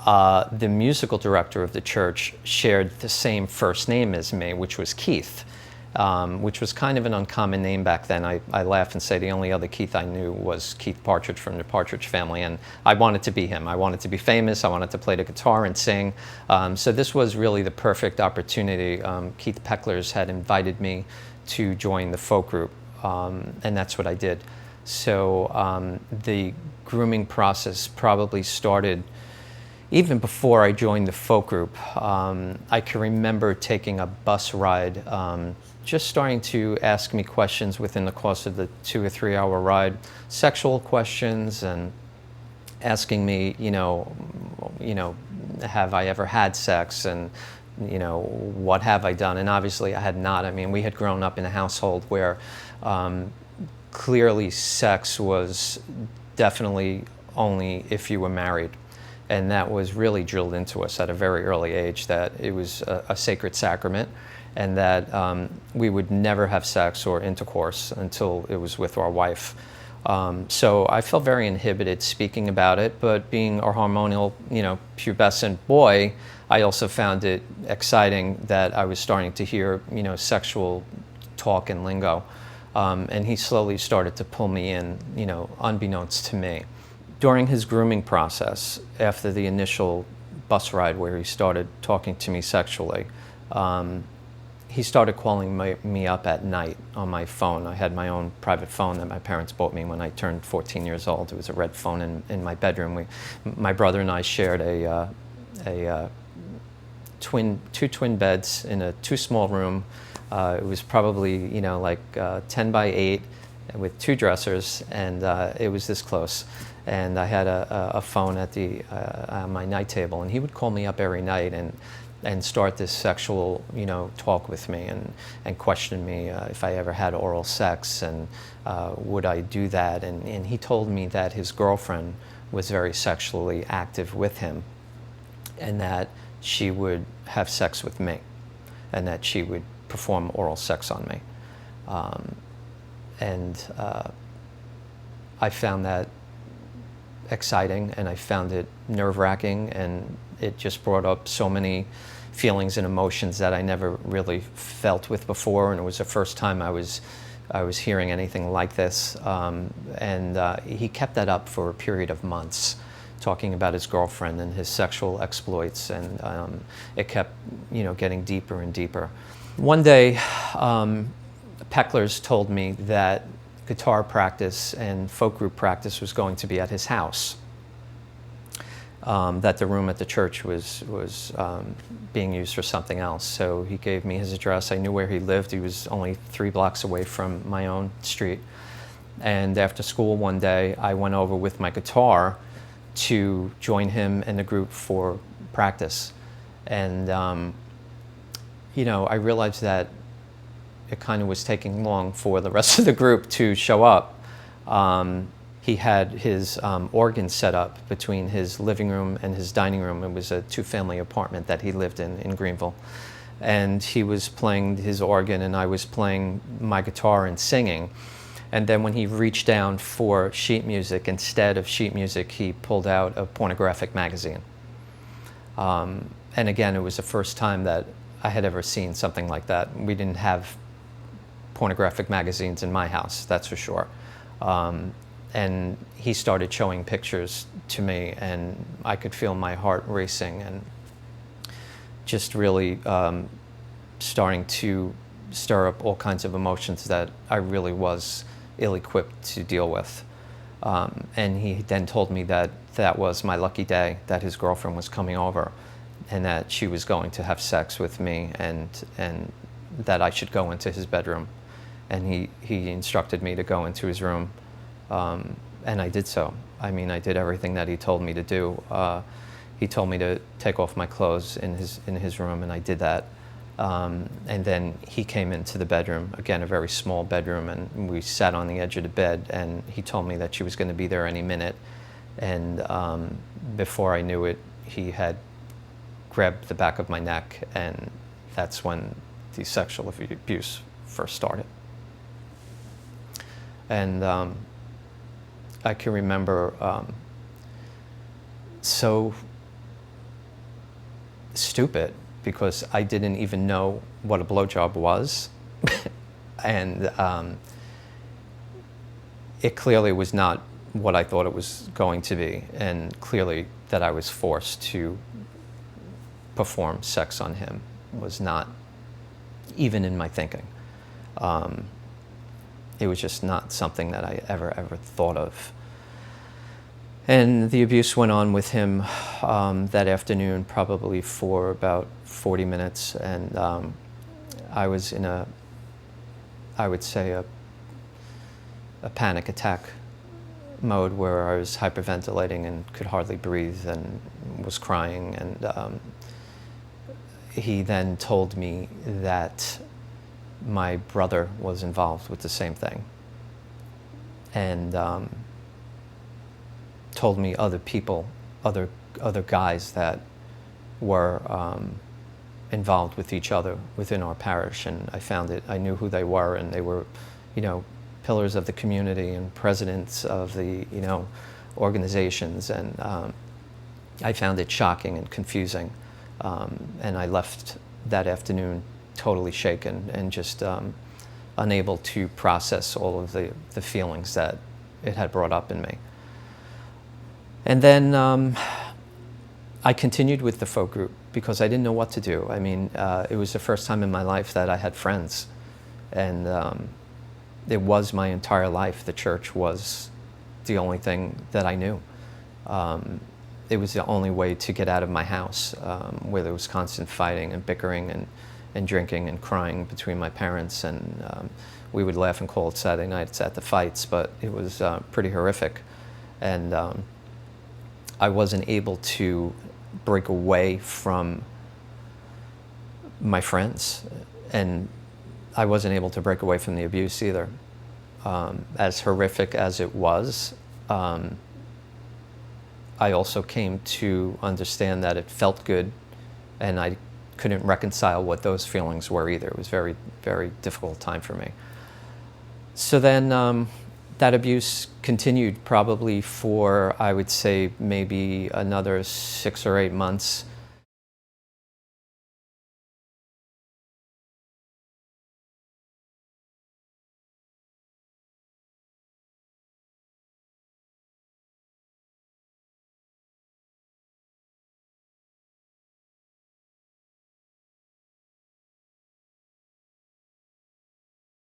the musical director of the church shared the same first name as me, which was Keith, which was kind of an uncommon name back then. I laugh and say the only other Keith I knew was Keith Partridge from the Partridge Family, and I wanted to be him. I wanted to be famous. I wanted to play the guitar and sing. So this was really the perfect opportunity. Keith Pecklers had invited me to join the folk group, and that's what I did. So the grooming process probably started even before I joined the folk group. I can remember taking a bus ride, just starting to ask me questions within the course of the 2 or 3 hour ride, sexual questions, and asking me, have I ever had sex, and what have I done? And obviously I had not. I mean, we had grown up in a household where clearly sex was definitely only if you were married. And that was really drilled into us at a very early age, that it was a sacred sacrament, and that we would never have sex or intercourse until it was with our wife. So I felt very inhibited speaking about it, but being a hormonal, pubescent boy, I also found it exciting that I was starting to hear, sexual talk and lingo. And he slowly started to pull me in, unbeknownst to me. During his grooming process, after the initial bus ride where he started talking to me sexually, he started calling me up at night on my phone. I had my own private phone that my parents bought me when I turned 14 years old. It was a red phone in my bedroom. My brother and I shared two twin beds in a too small room. It was probably 10 by 8 with 2 dressers, and it was this close. And I had a phone at on my night table, and he would call me up every night and start this sexual talk with me, and question me if I ever had oral sex, and would I do that. And he told me that his girlfriend was very sexually active with him, and that she would have sex with me, and that she would perform oral sex on me. I found that exciting, and I found it nerve-wracking, and it just brought up so many feelings and emotions that I never really felt with before, and it was the first time I was hearing anything like this. He kept that up for a period of months, talking about his girlfriend and his sexual exploits, and it kept getting deeper and deeper. One day, Pecklers told me that guitar practice and folk group practice was going to be at his house, that the room at the church was being used for something else. So he gave me his address. I knew where he lived. He was only 3 blocks away from my own street. And after school one day, I went over with my guitar to join him and the group for practice. And I realized that it kind of was taking long for the rest of the group to show up. He had his organ set up between his living room and his dining room. It was a 2-family apartment that he lived in Greenville. And he was playing his organ, and I was playing my guitar and singing. And then when he reached down for sheet music, instead of sheet music, he pulled out a pornographic magazine. And again, it was the first time that I had ever seen something like that. We didn't have pornographic magazines in my house, that's for sure. And he started showing pictures to me, and I could feel my heart racing, and just really starting to stir up all kinds of emotions that I really was ill-equipped to deal with. And he then told me that that was my lucky day, that his girlfriend was coming over, and that she was going to have sex with me, and that I should go into his bedroom. And he instructed me to go into his room, and I did so. I mean, I did everything that he told me to do. He told me to take off my clothes in his room, and I did that. And then he came into the bedroom, again, a very small bedroom, and we sat on the edge of the bed, and he told me that she was going to be there any minute. And before I knew it, he had grabbed the back of my neck, and that's when the sexual abuse first started. And I can remember so stupid because I didn't even know what a blowjob was. And it clearly was not what I thought it was going to be, and clearly that I was forced to perform sex on him was not even in my thinking. It was just not something that I ever thought of. And the abuse went on with him that afternoon, probably for about 40 minutes, and I was in I would say a panic attack mode where I was hyperventilating and could hardly breathe and was crying. And he then told me that my brother was involved with the same thing, and told me other people, other guys that were involved with each other within our parish. And I knew who they were, and they were, pillars of the community and presidents of the, organizations. And I found it shocking and confusing. And I left that afternoon totally shaken and just unable to process all of the feelings that it had brought up in me. And then I continued with the folk group because I didn't know what to do. I mean, it was the first time in my life that I had friends, and it was my entire life. The church was the only thing that I knew. It was the only way to get out of my house, where there was constant fighting and bickering and drinking and crying between my parents. And we would laugh and call it Saturday nights at the fights, but it was pretty horrific. And I wasn't able to break away from my friends, and I wasn't able to break away from the abuse either. As horrific as it was, I also came to understand that it felt good, and I couldn't reconcile what those feelings were either. It was a very, very difficult time for me. So then that abuse continued probably for, I would say, maybe another 6 or 8 months.